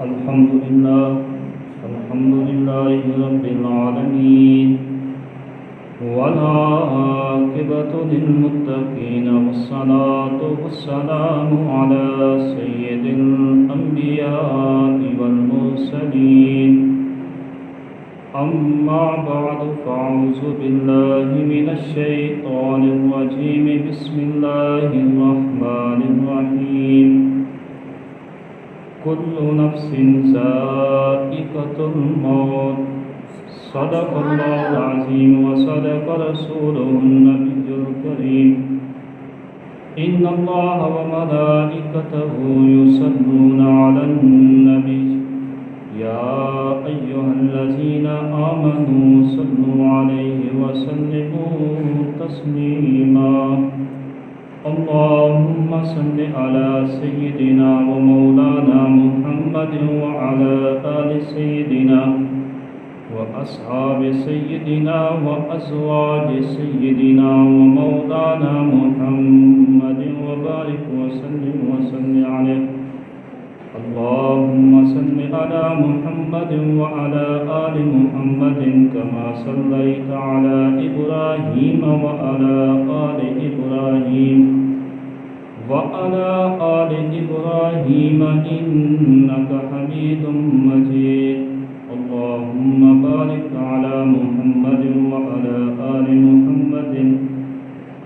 الحمد لله رب العالمين، والعاقبة للمتقين، والصلاة والسلام على سيد الأنبياء والمرسلين. أما بعد، فأعوذ بالله من الشيطان الرجيم. بسم الله الرحمن الرحيم. كل نفس ذائقة الموت. صدق الله العظيم وصدق رسوله النبي الكريم. إن الله وملائكته يصلون على النبي يا أيها الذين آمنوا صلوا عليه وسلموا تسليما. اللهم صل على سيدنا ومولانا محمد وعلى آل سيدنا وأصحاب سيدنا وأزواج سيدنا ومولانا محمد وبارك وسلم عليه. اللهم صل على محمد وعلى آل محمد كما صليت على إبراهيم وعلى آل إبراهيم إنك حميد مجيد. اللهم بارك على محمد وعلى آل محمد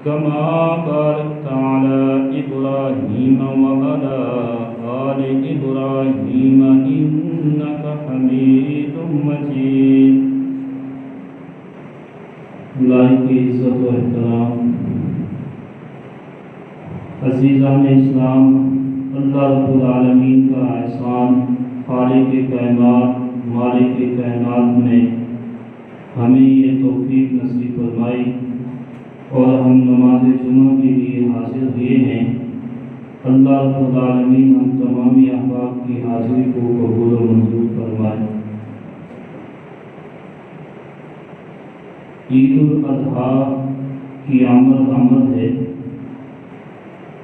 كما باركت على إبراهيم وعلى آل إبراهيم إنك حميد مجيد. لائق عزت و احترام عزیزان اسلام، اللہ رب العالمین کا احسان، خالق کائنات مالک کائنات نے ہمیں یہ توفیق نصیب فرمائی اور ہم نماز جمعہ کے لیے حاضر ہوئے ہیں. اللہ رب العالمین ہم تمامی احباب کی حاضری کو قبول و منظور فرمائے. عید الاضحیٰ کی آمد ہے.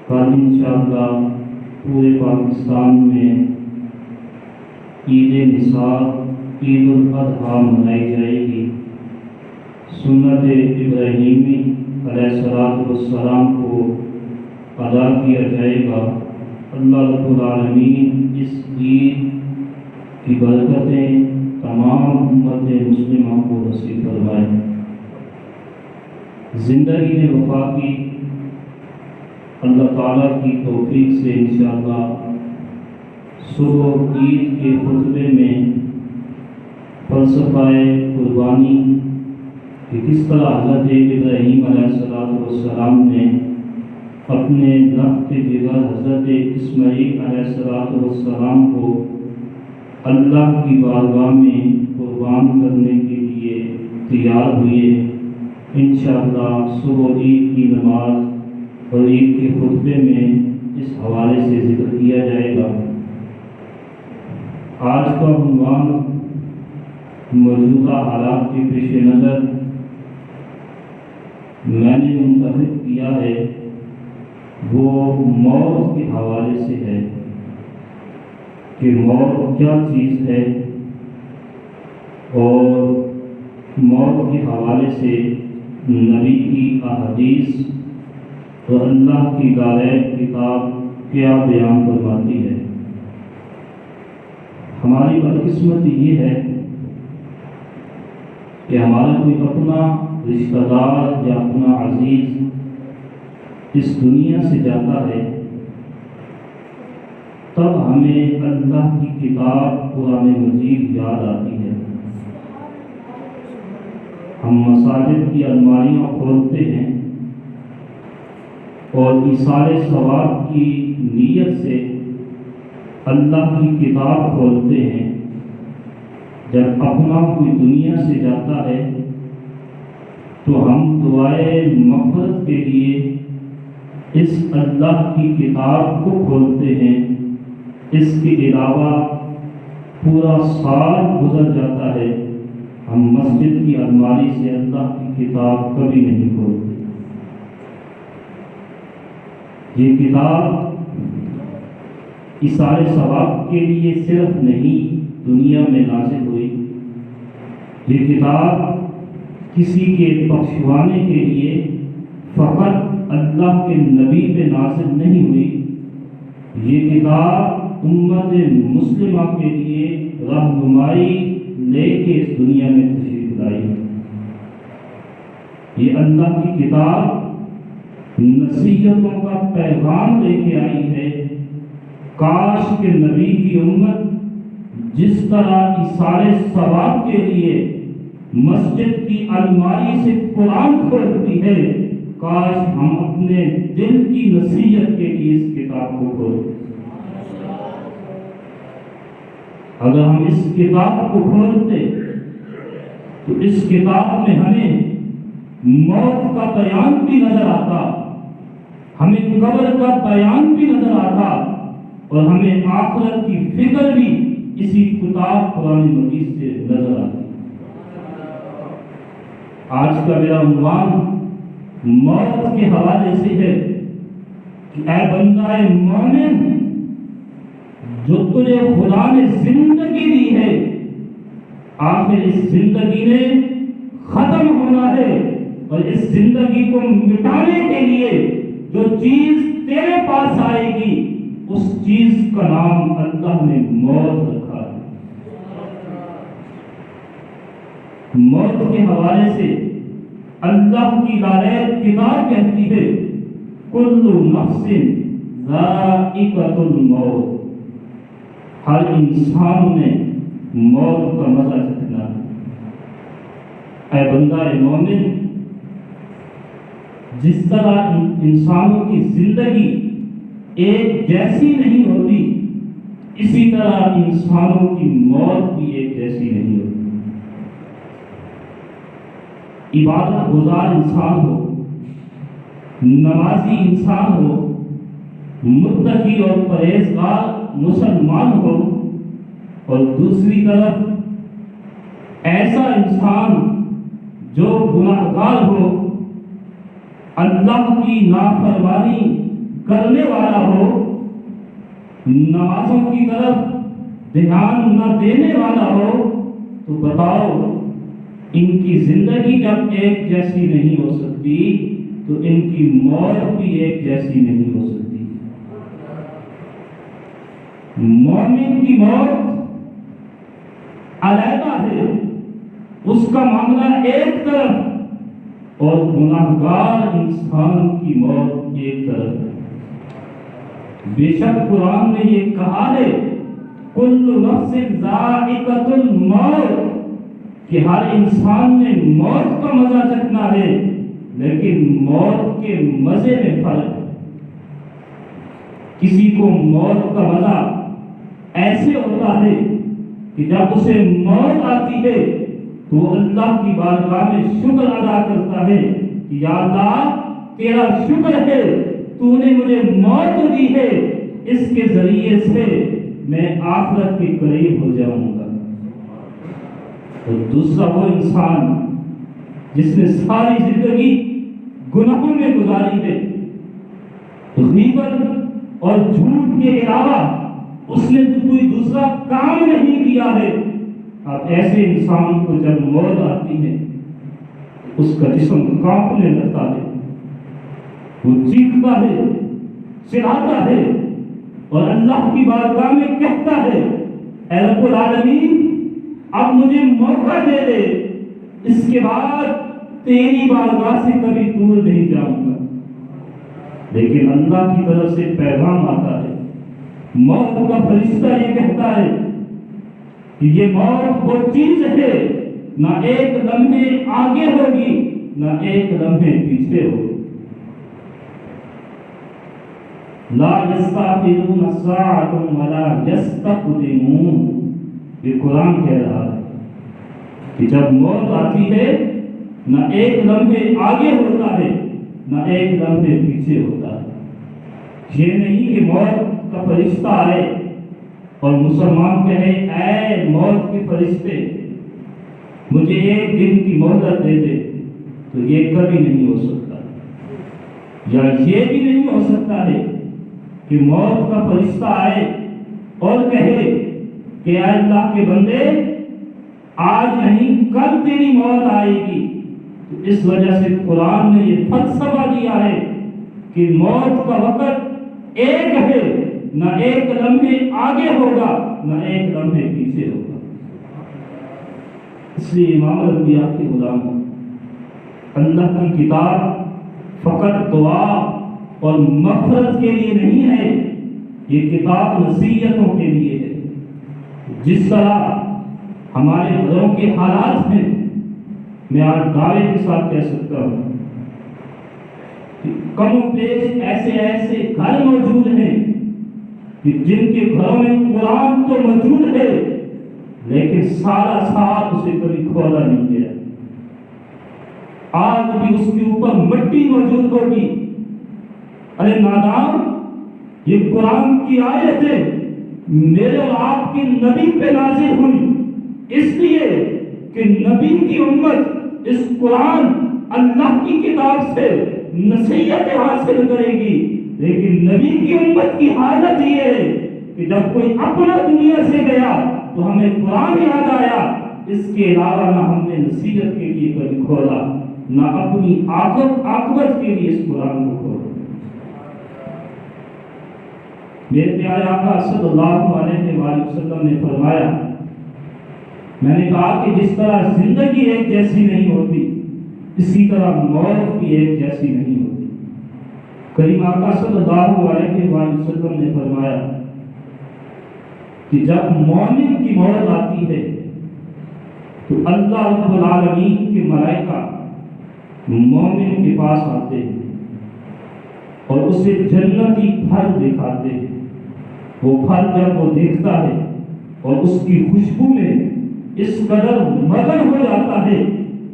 کل انشاءاللہ پورے پاکستان میں عید نثار عید الاضحیٰ منائی جائے گی. سنت ابراہیمی علیہ السلام کو ادا کیا جائے گا. اللہ رب العالمین اس عید کی برکتیں تمام امت مسلمہ کو نصیب فرمائے. زندگی نے وفا کی. اللہ تعالیٰ کی توفیق سے انشاءاللہ صبح عید کے خطبے میں فلسفہ قربانی کہ کس طرح حضرت ابراہیم علیہ السلام نے اپنے لخت جگر حضرت اسماعیل علیہ السلام کو اللہ کی بارگاہ میں قربان کرنے کے لیے تیار ہوئے. انشاءاللہ صبح عید کی نماز اور عید کے خطبے میں اس حوالے سے ذکر کیا جائے گا. آج کا عنوان موجودہ حالات کے پیش نظر میں نے منتخب کیا ہے، وہ موت کے حوالے سے ہے کہ موت کیا چیز ہے، اور موت کے حوالے سے نبی کی احادیث اور اللہ کی دائرہ کتاب کیا بیان فرماتی ہے. ہماری بدقسمتی یہ ہے کہ ہمارا کوئی اپنا رشتہ دار یا اپنا عزیز اس دنیا سے جاتا ہے تب ہمیں اللہ کی کتاب قرآن مجید یاد آتی ہے. ہم مساجد کی الماریاں کھولتے ہیں اور ایثار ثواب کی نیت سے اللہ کی کتاب کھولتے ہیں. جب اپنا کوئی دنیا سے جاتا ہے تو ہم دعائے مغفرت کے لیے اس اللہ کی کتاب کو کھولتے ہیں. اس کے علاوہ پورا سال گزر جاتا ہے، ہم مسجد کی الماری سے اللہ کی کتاب کبھی نہیں کھولتے. یہ کتاب ایثار ثواب کے لیے صرف نہیں دنیا میں نازل ہوئی، یہ کتاب کسی کے بخشوانے کے لیے فقط اللہ کے نبی پہ نازل نہیں ہوئی، یہ کتاب امت مسلمہ کے لیے رہنمائی لے کے اس دنیا میں تشریف لائی۔ یہ اللہ کی کتاب نصیحتوں کا پیغام لے کے آئی ہے۔ کاش کہ نبی کی امت جس طرح ایثار ثواب کے لیے مسجد کی الماری سے قرآن کھولتی ہے، کاش ہم اپنے دل کی نصیحت کے لیے اس کتاب کو کھولیں۔ اگر ہم اس کتاب کو کھولتے تو اس کتاب میں ہمیں موت کا بیان بھی نظر آتا، ہمیں قبر کا بیان بھی نظر آتا، اور ہمیں آخرت کی فکر بھی اسی کتاب قرآن مجید سے نظر آتی۔ آج کا میرا عنوان موت کے حوالے سے ہے کہ اے بندہ مومن، جو تجھے خدا نے زندگی دی ہے، آخر اس زندگی نے ختم ہونا ہے، اور اس زندگی کو مٹانے کے لیے جو چیز تیرے پاس آئے گی اس چیز کا نام اللہ نے موت رکھا ہے۔ موت کے حوالے سے اللہ کی لالائت کتاب کہتی ہے کل نفس ذائقۃ الموت، ہر انسان نے موت کا مزہ چکھنا ہے۔ اے بندہ مومن، جس طرح انسانوں کی زندگی ایک جیسی نہیں ہوتی، اسی طرح انسانوں کی موت بھی ایک جیسی نہیں ہوتی۔ عبادت گزار انسان ہو، نمازی انسان ہو، متقی اور پرہیزگار مسلمان ہو، اور دوسری طرف ایسا انسان جو گناہگار ہو، اللہ کی نافرمانی کرنے والا ہو، نمازوں کی طرف دھیان نہ دینے والا ہو، تو بتاؤ ان کی زندگی جب ایک جیسی نہیں ہو سکتی تو ان کی موت بھی ایک جیسی نہیں ہو سکتی۔ مومن کی موت علیحدہ ہے، اس کا معاملہ ایک طرف، اور گناہگار انسان کی موت ایک طرف ہے۔ بے شک قرآن نے یہ کہا ہے کل نفس ذائقۃ الموت، کہ ہر انسان نے موت کا مزہ چکھنا ہے، لیکن موت کے مزے میں فرق ہے۔ کسی کو موت کا مزہ ایسے ہوتا ہے کہ جب اسے موت آتی ہے تو وہ اللہ کی بارگاہ میں شکر ادا کرتا ہے کہ یا اللہ تیرا شکر ہے، تو نے مجھے موت دی ہے، اس کے ذریعے سے میں آخرت کے قریب ہو جاؤں گا۔ اور دوسرا وہ انسان جس نے ساری زندگی گناہوں میں گزاری ہے، غیبت اور جھوٹ کے علاوہ اس نے کوئی دوسرا کام نہیں کیا ہے، اب ایسے انسان کو جب موت آتی ہے اس کا جسم کانپنے لگتا ہے، وہ چیختا ہے، چلاتا ہے، اور اللہ کی بارگاہ میں کہتا ہے اے رب العالمین اب مجھے موقع دے دے، اس کے بعد تیری بارگاہ سے کبھی دور نہیں جاؤں گا۔ لیکن اللہ کی طرف سے پیغام آتا ہے، موت کا فرشتہ یہ کہتا ہے کہ یہ موت وہ چیز ہے نہ ایک لمحے آگے ہوگی نہ ایک لمحے پیچھے ہوگی۔ لا یستأخرون ساعۃ ولا یستقدمون، یہ قرآن کہہ رہا ہے کہ جب موت آتی ہے نہ ایک لمحے آگے ہوتا ہے نہ ایک لمحے پیچھے ہوتا ہے۔ یہ نہیں کہ موت کا فرشتہ آئے اور مسلمان کہے اے موت کے فرشتے مجھے ایک دن کی مہلت دے دے، تو یہ کبھی نہیں ہو سکتا۔ یا یہ بھی نہیں ہو سکتا ہے کہ موت کا فرشتہ آئے اور کہے کہ اے اللہ کے بندے آج نہیں کل تیری موت آئے گی، تو اس وجہ سے قرآن نے یہ فلسفہ دیا ہے کہ موت کا وقت ایک ہے، نہ ایک لمحے آگے ہوگا نہ ایک لمحے پیچھے ہوگا۔ اس لیے امام الانبیاء کے غلاموں، اللہ کی کتاب فقط دعا اور مغفرت کے لیے نہیں ہے، یہ کتاب نصیحتوں کے لیے ہے۔ جس طرح ہمارے گھروں کے حالات ہیں، میں آج دعوے کے ساتھ کہہ سکتا ہوں کہ کم و بیش ایسے گھر موجود ہیں کہ جن کے گھروں میں قرآن تو موجود ہے لیکن سارا سال اسے کبھی کھولا نہیں گیا، آج بھی اس کے اوپر مٹی موجود ہوگی۔ ارے نادان، یہ قرآن کی آیتیں میرے اور آپ کے نبی پہ نازل ہوئی اس لیے کہ نبی کی امت اس قرآن اللہ کی کتاب سے نصیحت حاصل کرے گی، لیکن نبی کی امت کی حالت یہ ہے کہ جب کوئی اپنا دنیا سے گیا تو ہمیں قرآن یاد آیا، اس کے علاوہ نہ ہم نے نصیحت کے لیے کبھی کھولا نہ اپنی عاقبت کے لیے اس قرآن کو کھولا۔ میرے پیارے آقا صلی اللہ علیہ وآلہ وسلم نے فرمایا، میں نے کہا کہ جس طرح زندگی ایک جیسی نہیں ہوتی اسی طرح موت بھی ایک جیسی نہیں ہوتی۔ کریم آقا صلی اللہ علیہ وآلہ وسلم نے فرمایا کہ جب مومن کی موت آتی ہے تو اللہ رب العالمین کے ملائکہ مومن کے پاس آتے ہیں اور اسے جنتی پھل دکھاتے ہیں۔ وہ پھل جب وہ دیکھتا ہے اور اس کی خوشبو میں اس قدر مگن ہو جاتا ہے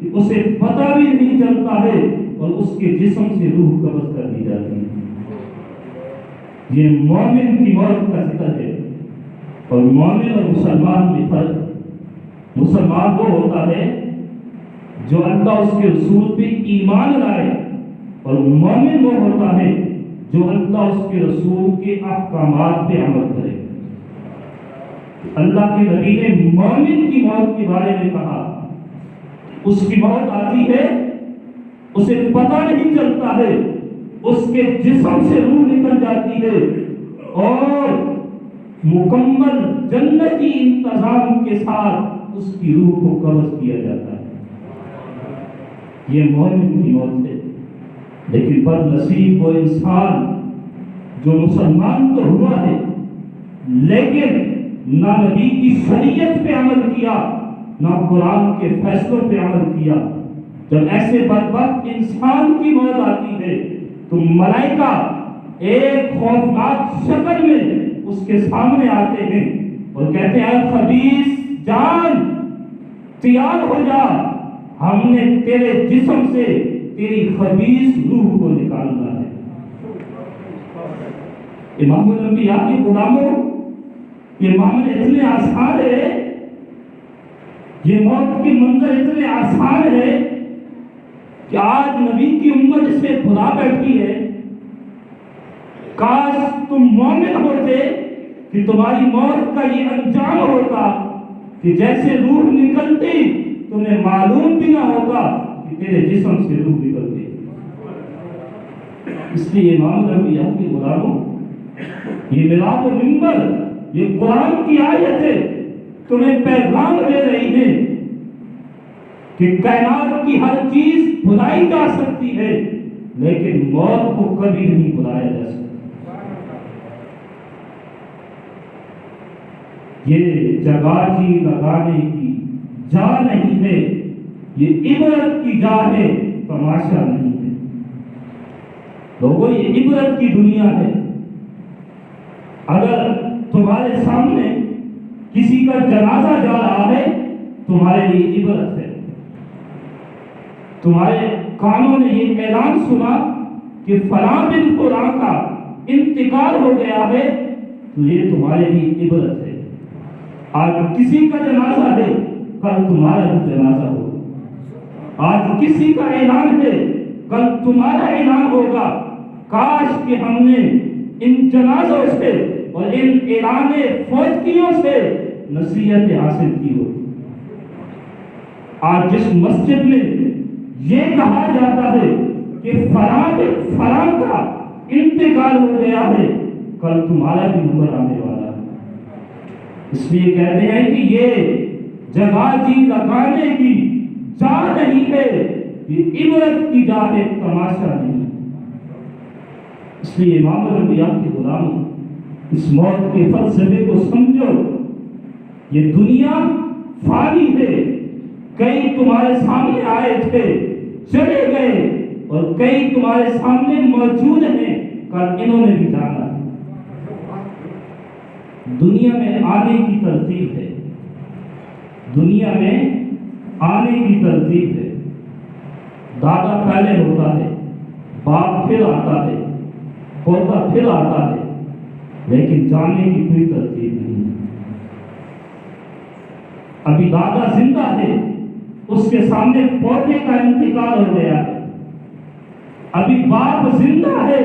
کہ اسے پتہ بھی نہیں چلتا ہے اور اس کے جسم سے روح قبض کر دی جاتی ہے۔ یہ مومن کی موت کا ذکر ہے۔ اور مومن اور مسلمان میں فرق، مسلمان وہ ہوتا ہے جو اللہ اس کے رسول پہ ایمان لائے، اور مومن وہ ہوتا ہے جو اللہ اس کے رسول کے احکامات پہ عمل کرے۔ اللہ کے نبی نے مومن کی موت کے بارے میں کہا، اس کی موت آتی ہے اسے پتہ نہیں چلتا ہے، اس کے جسم سے روح نکل جاتی ہے اور مکمل جنتی انتظام کے ساتھ اس کی روح کو قبض کیا جاتا ہے۔ یہ مومن کی موت ہے۔ لیکن بد نصیب وہ انسان جو مسلمان تو ہوا ہے لیکن نہ نبی کی شریعت پہ عمل کیا نہ قرآن کے فیصلوں پہ عمل کیا۔ جب ایسے بدبخت انسان کی موت آتی ہے تو ملائکہ ایک خوفناک شکل میں اس کے سامنے آتے ہیں اور کہتے ہیں، اے خبیث جان تیار ہو جا، ہم نے تیرے جسم سے تیری خبیث روح کو نکالنا ہے۔ امام الانبیاء کے غلاموں، یہ معاملے اتنے آسان ہے، یہ موت کے منظر اتنے آسان ہے کہ آج نبی کی امت اس میں بھلا بیٹھی ہے۔ کاش تم مومن ہوتے کہ تمہاری موت کا یہ انجام ہوتا کہ جیسے روح نکلتی تمہیں معلوم بھی نہ ہوگا کہ تیرے جسم سے روح نکلتی۔ اس لیے امام الانبیاء کے غلاموں، یہ میلاد و منبر، یہ قرآن کی آیتیں تمہیں پیغام دے رہی ہیں کہ کائنات کی ہر چیز بھلائی جا سکتی ہے لیکن موت کو کبھی نہیں بھلایا جا سکتا۔ یہ جگہ جی لگانے کی جا نہیں ہے، یہ عبرت کی جا ہے، تماشا نہیں ہے۔ لوگوں، یہ عبرت کی دنیا ہے۔ اگر تمہارے سامنے کسی کا جنازہ جا رہا ہے تمہارے لیے عبرت ہے۔ تمہارے کانوں نے یہ اعلان سنا کہ فلاں بن فلاں کا انتقال ہو گیا ہے تو یہ تمہارے لیے عبرت ہے۔ آج کسی کا جنازہ ہے، کل تمہارا بھی جنازہ ہوگا۔ آج کسی کا اعلان ہے، کل تمہارا اعلان ہوگا۔ کاش کہ ہم نے ان جنازوں سے اور ان اعلان فوجیوں سے نصیحت حاصل کی ہوتی۔ آج جس مسجد میں یہ کہا جاتا ہے کہ فلاں کا انتقال ہو گیا ہے، کل تمہارا بھی نمبر آنے والا ہے، اس لیے کہتے ہیں کہ یہ جگہ جی لگانے کی جا نہیں ہے، یہ عبرت کی جا ہے، تماشا نہیں۔ اس لیے امام الانبیاء کے غلاموں، اس موت کے فلسفے کو سمجھو، یہ دنیا فانی ہے، کئی تمہارے سامنے آئے تھے چلے گئے، اور کئی تمہارے سامنے موجود ہیں، کل انہوں نے بھی جانا ہے۔ دنیا میں آنے کی ترتیب ہے، دنیا میں آنے کی ترتیب ہے، دادا پہلے ہوتا ہے، باپ پھر آتا ہے، پوتا پھر آتا ہے، لیکن جانے کی کوئی ترتیب نہیں ہے۔ ابھی دادا زندہ ہے، اس کے سامنے پوتے کا انتقال ہو گیا ہے، ابھی باپ زندہ ہے،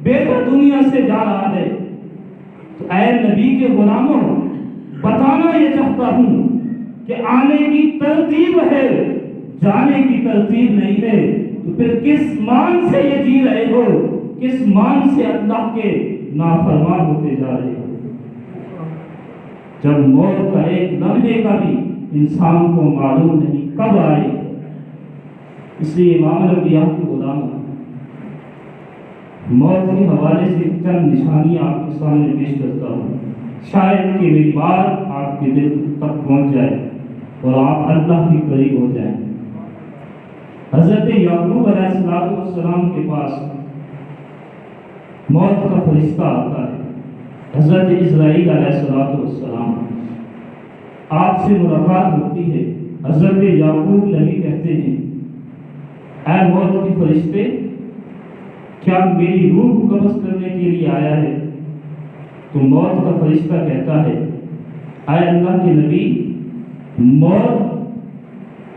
بیٹا دنیا سے جا رہا ہے۔ تو اے نبی کے غلاموں، بتانا یہ چاہتا ہوں کہ آنے کی ترتیب ہے، جانے کی ترتیب نہیں ہے۔ تو پھر کس مان سے یہ جی رہے ہو، کس مان سے اللہ کے نافرمان ہوتے جا رہے ہو؟ جب موت کا ایک لمحے کا بھی انسان کو معلوم نہیں کب آئے۔ اس لیے امام الانبیاء کے غلاموں، موت کے حوالے سے چند نشانیاں آپ کے سامنے پیش کرتا ہوں، شاید کہ میری بات آپ کے دل تک پہنچ جائے اور آپ اللہ کے قریب ہو جائیں۔ حضرت یعقوب علیہ السلام کے پاس موت کا فرشتہ آتا ہے، حضرت اسرائیل علیہ السلام، آپ سے ملاقات ہوتی ہے۔ حضرت یعقوب نبی کہتے ہیں، اے موت کے فرشتے، کیا میری روح کو قبض کرنے کے لیے آیا ہے؟ تو موت کا فرشتہ کہتا ہے، اے اللہ کے نبی، موت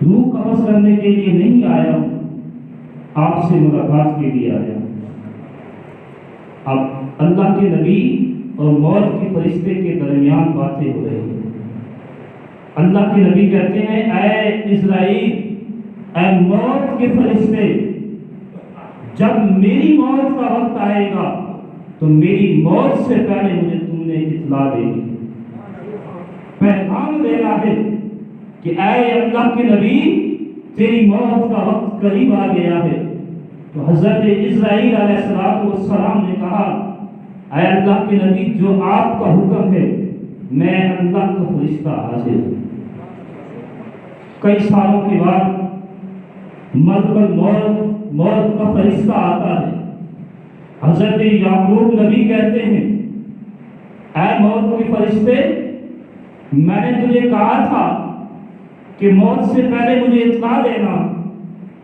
روح قبض کرنے کے لیے نہیں آیا ہوں، آپ سے ملاقات کے لیے آیا ہوں۔ اب اللہ کے نبی اور موت کے فرشتے کے درمیان باتیں ہو رہی ہیں۔ اللہ کے نبی کہتے ہیں، اے اسرائیل، اے موت کے فرشتے، جب میری موت کا وقت آئے گا تو میری موت سے پہلے مجھے تم نے اطلاع دینی، پیغام دینا ہے کہ اے اللہ کے نبی، تیری موت کا وقت قریب آ گیا ہے۔ تو حضرت اسرائیل علیہ السلام نے کہا، اے اللہ کے نبی، جو آپ کا حکم ہے، میں اللہ کا فرشتہ حاضر ہوں۔ کئی سالوں کے بعد ملک الموت، موت کا فرشتہ آتا ہے۔ حضرت یعقوب نبی کہتے ہیں، اے موت کے فرشتے، میں نے تجھے کہا تھا کہ موت سے پہلے مجھے اطلاع دینا،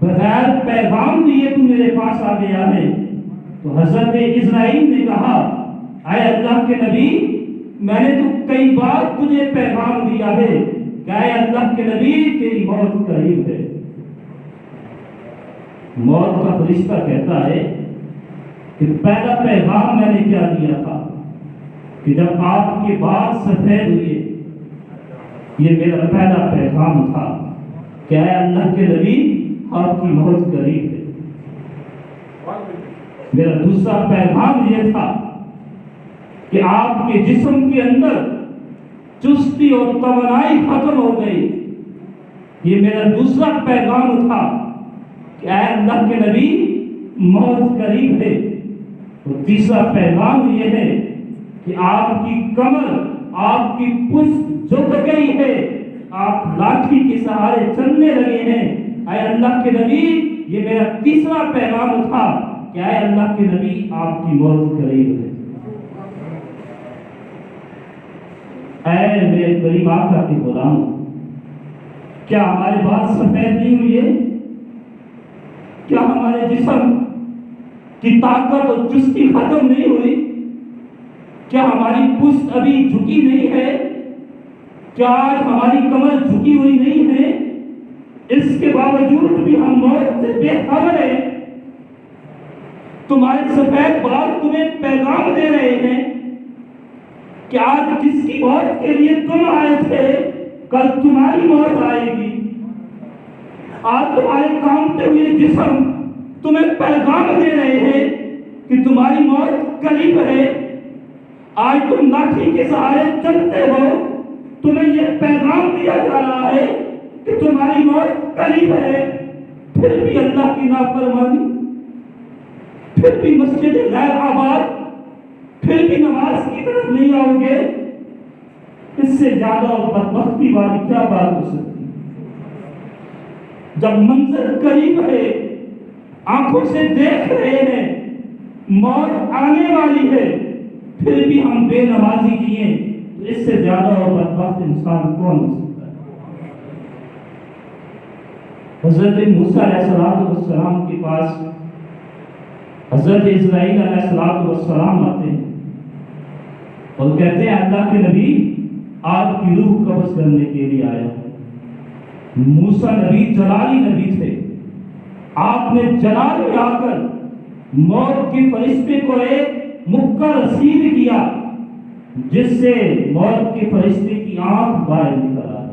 بغیر پیغام دیے تو میرے پاس آ گیا ہے۔ تو حضرت اسرائیل نے کہا، اے اللہ کے نبی، میں نے تو کئی بار تجھے پیغام دیا ہے کہ اے اللہ کے نبی، تیری موت قریب ہے۔ موت کا فرشتہ کہتا ہے کہ پہلا پیغام میں نے کیا دیا تھا کہ جب آپ کے بال سفید ہوئے، یہ میرا پہلا پیغام تھا کہ اے اللہ کے نبی، آپ کی موت قریب ہے۔ میرا دوسرا پیغام یہ تھا کہ آپ کے جسم کے اندر چستی اور توانائی ختم ہو گئی، یہ میرا دوسرا پیغام تھا کہ اے اللہ کے نبی، موت قریب ہے۔ اور تیسرا پیغام یہ ہے کہ آپ کی کمر، آپ کی پشت جھک گئی ہے، آپ لاٹھی کے سہارے چلنے لگے ہیں۔ اے اللہ کے نبی، یہ میرا تیسرا پیغام تھا کہ اے اللہ کے نبی، آپ کی موت قریب ہے۔ اے میرے قریب آقا کے غلام، کیا ہمارے بال سفید نہیں ہوئی ہے؟ کیا ہمارے جسم کی طاقت اور چستی ختم نہیں ہوئی؟ کیا ہماری پشت ابھی جھکی نہیں ہے؟ کیا آج ہماری کمر جھکی ہوئی نہیں ہے؟ اس کے باوجود بھی ہم موت سے بے خبر ہیں۔ تمہارے سفید بال تمہیں پیغام دے رہے ہیں کہ آج جس کی موت کے لیے تم آئے تھے کل تمہاری موت آئے گی. آج تمہارے کامتے ہوئے جسم تمہیں پیغام دے رہے ہیں کہ تمہاری موت قریب ہے. آج تم لاٹھی کے سہارے چلتے ہو, تمہیں یہ پیغام دیا جا رہا ہے کہ تمہاری موت قریب ہے. پھر بھی اللہ کی نافرمانی, پھر بھی مسجد غیر آباد, پھر بھی نماز کی طرف نہیں آؤ گے. اس سے زیادہ اور بدبختی والی کیا بات ہو سکتی؟ جب منظر قریب ہے, آنکھوں سے دیکھ رہے ہیں, موت آنے والی ہے, پھر بھی ہم بے نمازی کیے, تو اس سے زیادہ اور بدبخت انسان کون ہو سکتا ہے؟ حضرت موسیٰ علیہ السلام کے پاس حضرت اسرائیل علیہ السلام آتے ہیں اور کہتے ہیں اللہ کے نبی آپ کی روح قبض کرنے کے لیے آیا. موسیٰ نبی جلالی نبی تھے, آپ نے جلال میں آ کر موت کے فرشتے کو ایک مکہ رسید کیا جس سے موت کے فرشتے کی آنکھ باہر نکل آئی.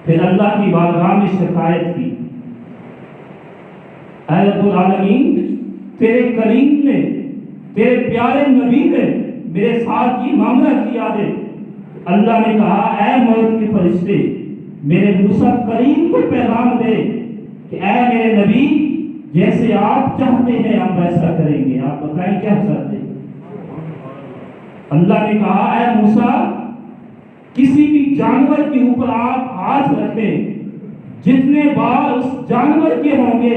پھر اللہ کی بارگاہ میں شکایت کی, اے رب العالمین تیرے کریم نے, تیرے پیارے نبی نے میرے ساتھ یہ معاملہ کیا ہے. اللہ نے کہا اے موت کے فرشتے میرے موسیٰ کریم کو پیغام دے کہ اے میرے نبی جیسے آپ چاہتے ہیں ہم ویسا کریں گے, آپ بتائیں کیا چاہتے ہیں؟ اللہ نے کہا اے موسیٰ کسی بھی جانور کے اوپر آپ ہاتھ رکھیں, جتنے بار اس جانور کے ہوں گے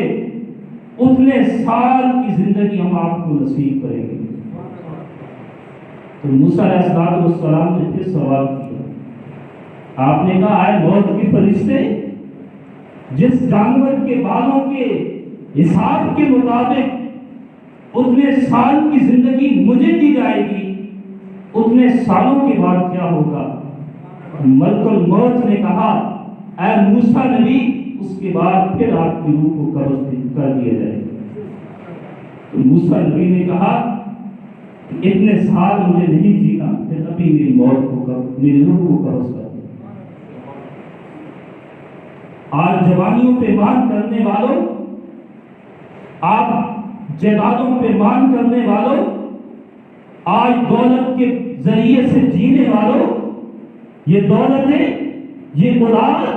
اتنے سال کی زندگی ہم آپ کو نصیب کریں گے. تو موسیٰ علیہ السلام نے پھر سوال کیا, آپ نے کہا اے موت کے فرشتے جس جانور کے بالوں کے حساب کے مطابق اتنے سال کی زندگی مجھے دی جائے گی, اتنے سالوں کے بعد کیا ہوگا؟ ملک الموت نے کہا اے موسیٰ نبی اس کے بعد پھر آپ کی روح کو قبض کر دیا جائے گا. تو موسیٰ نبی نے کہا اتنے سال مجھے نہیں جینا, پھر ابھی میری موت کو میری روح کو قبض کر. آج جوانیوں پہ مان کرنے والوں, آپ جائیدادوں پہ مان کرنے والوں, آج دولت کے ذریعے سے جینے والوں, یہ دولتیں, یہ اولاد,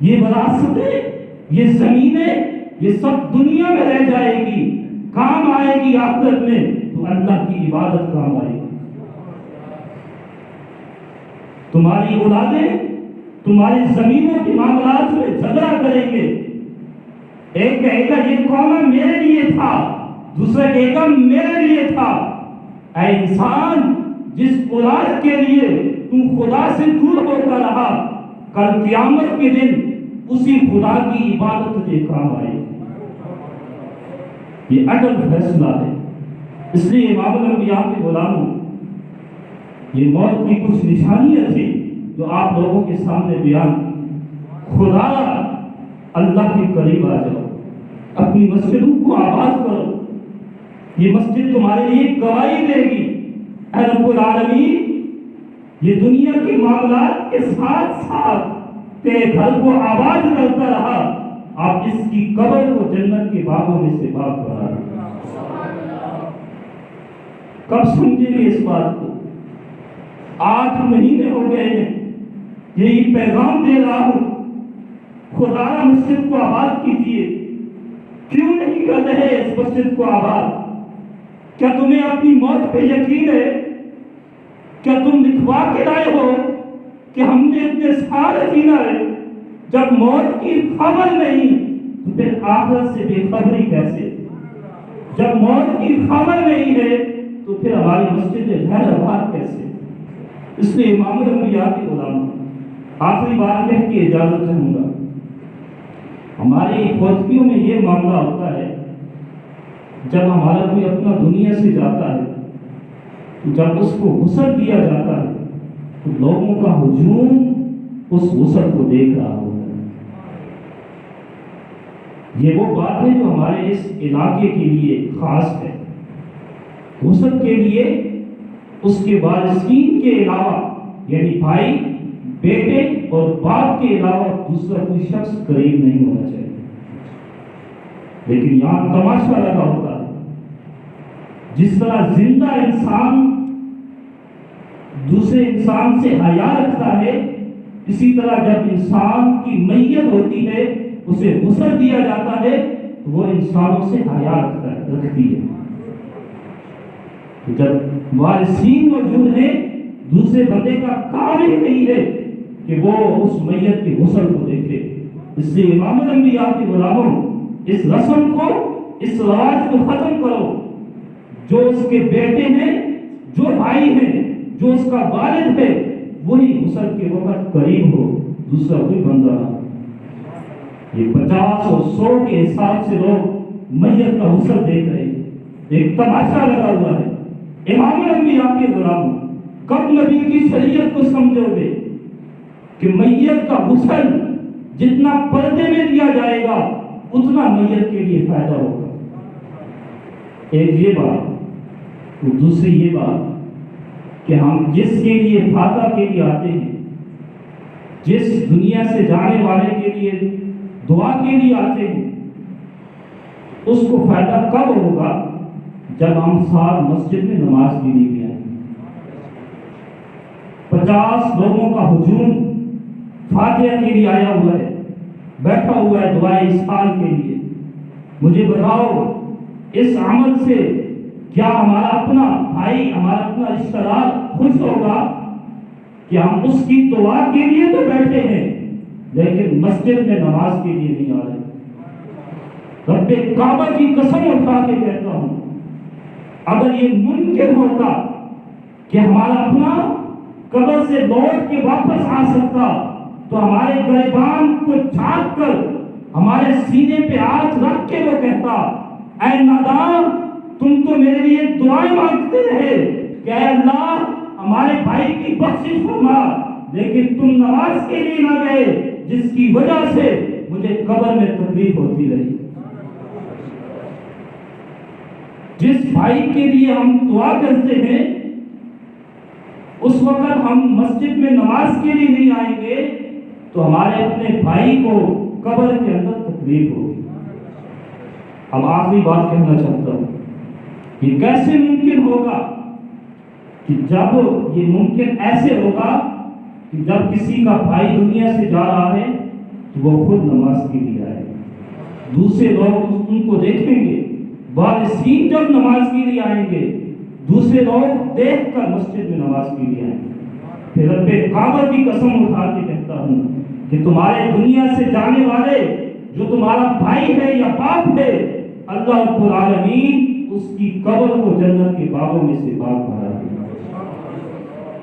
یہ وراثتیں, یہ زمینیں, یہ سب دنیا میں رہ جائے گی, کام آئے گی آخرت میں تو اللہ کی عبادت کام آئے گی. تمہاری اولادیں تمہاری زمینوں کے معاملات میں جھگڑا کریں گے, ایک کہے گا یہ قوم میرے لیے تھا, دوسرا کہے گا میرے لیے تھا. اے انسان جس اولاد کے لیے تم خدا سے دور ہوتا رہا, کل قیامت کے دن اسی خدا کی عبادت تجھے کام آئے. یہ عدل فیصلہ ہے. اس لیے امام الانبیاء کے غلاموں, یہ موت کی کچھ نشانیاں تھیں جو آپ لوگوں کے سامنے بیان کی. خدا اللہ کے قریب آ جاؤ, اپنی مسجدوں کو آباد کرو, یہ مسجد تمہارے لیے گواہی دے گی. اے رب العالمین یہ دنیا کے معاملات کے ساتھ ساتھ تیرے گھر کو آباد کرتا رہا, آپ اس کی قبر کو جنت کے باغوں میں سے باغ بنا دیں. کب سمجھیں گے اس بات کو؟ 8 مہینے ہو گئے ہیں یہی پیغام دے رہا ہوں, خدا مسجد کو آباد کیجیے. کیوں نہیں کر رہے اس مسجد کو آباد؟ کیا تمہیں اپنی موت پہ یقین ہے؟ کیا تم لکھوا کے لائے ہو کہ ہم نے اتنے سال جینا ہے؟ جب موت کی خبر نہیں تو پھر آخرت سے بے خبری کیسے؟ جب موت کی خبر نہیں ہے تو پھر ہماری مسجد غیر آباد کیسے؟ اس لیے امام الانبیاء کے غلام آخری بات کہہ کے اجازت چاہوں گا. ہماری فوجیوں میں یہ معاملہ ہوتا ہے جب ہمارا کوئی اپنا دنیا سے جاتا ہے, جب اس کو غسل دیا جاتا ہے تو لوگوں کا ہجوم اس غسل کو دیکھ رہا ہوتا ہے. یہ وہ بات ہے جو ہمارے اس علاقے کے لیے خاص ہے. غسل کے لیے اس کے وارثین کے علاوہ یعنی بھائی بیٹے اور باپ کے علاوہ دوسرا کوئی شخص قریب نہیں ہونا چاہیے. لیکن یہاں تماشا لگا ہوتا ہے. جس طرح زندہ انسان دوسرے انسان سے حیا رکھتا ہے، اسی طرح جب انسان کی میت ہوتی ہے اسے غسل دیا جاتا ہے تو وہ انسانوں سے حیا رکھتی ہے. جب وارثین موجود ہیں دوسرے بندے کا کام ہی نہیں ہے کہ وہ اس میت کے غسل کو دیکھے. اس لیے امام الانبیاء کے غلاموں اس رسم کو، اس رواج کو ختم کرو. جو اس کے بیٹے ہیں، جو بھائی ہیں، جو اس کا والد ہے، وہی غسل کے وقت قریب ہو، دوسرا کوئی بندہ نہ. یہ 50 اور 100 کے حساب سے لوگ میت کا غسل دیکھ رہے ہیں. ایک تماشا لگا ہوا ہے. امام الانبیاء کے غلاموں کب نبی کی شریعت کو سمجھو گے کہ میت کا غسل جتنا پردے میں دیا جائے گا اتنا میت کے لیے فائدہ ہوگا. ایک یہ بات. دوسری یہ بات کہ ہم جس کے لیے فاتح کے لیے آتے ہیں، جس دنیا سے جانے والے کے لیے دعا کے لیے آتے ہیں، اس کو فائدہ کب ہوگا؟ جب ہم ساتھ مسجد میں نماز کے لیے آئیں. 50 لوگوں کا ہجوم فاتحہ کے لیے آیا ہوا ہے، بیٹھا ہوا ہے دعائے اسحاق کے لیے. مجھے بتاؤ اس عمل سے کیا ہمارا اپنا بھائی، ہمارا اپنا رشتہ دار خوش ہوگا کہ ہم اس کی دعا کے لیے تو بیٹھے ہیں لیکن مسجد میں نماز کے لیے نہیں آ رہے؟ رب کعبہ کی قسم اٹھا کے کہتا ہوں، اگر یہ ممکن ہوتا کہ ہمارا اپنا قبر سے لوٹ کے واپس آ سکتا تو ہمارے گریبان کو چھاپ کر ہمارے سینے پہ ہاتھ رکھ کے وہ کہتا، اے نادان تم تو میرے لیے دعائیں مانگتے رہے کہ اے اللہ ہمارے بھائی کی بخشش فرما، لیکن تم نماز کے لیے نہ گئے جس کی وجہ سے مجھے قبر میں تکلیف ہوتی رہی. جس بھائی کے لیے ہم دعا کرتے ہیں اس وقت ہم مسجد میں نماز کے لیے نہیں آئیں گے تو ہمارے اپنے بھائی کو قبر کے اندر تکلیف ہوگی. اب آخری بات کہنا چاہتا ہوں، یہ کیسے ممکن ہوگا؟ کہ جب یہ ممکن ایسے ہوگا کہ جب کسی کا بھائی دنیا سے جا رہا ہے تو وہ خود نماز کے لیے آئے. دوسرے لوگ ان کو دیکھیں گے، وارثین جب نماز کے لیے آئیں گے دوسرے لوگ دیکھ کر مسجد میں نماز کے لیے آئیں گے. پھر رب کعبہ کی قسم اٹھا کے کہتا ہوں کہ تمہارے دنیا سے جانے والے جو تمہارا بھائی ہے یا باپ ہے، اللہ رب العالمین اس کی قبر کو جنت کے باغوں میں سے باغ بنا دے.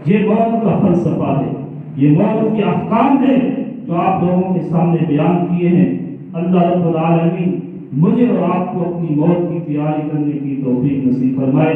یہ موت کا فلسفہ ہے، یہ موت کے احکام ہیں جو آپ لوگوں کے سامنے بیان کیے ہیں. اللہ رب العالمین مجھے اور آپ کو اپنی موت کی تیاری کرنے کی توفیق نصیب فرمائے.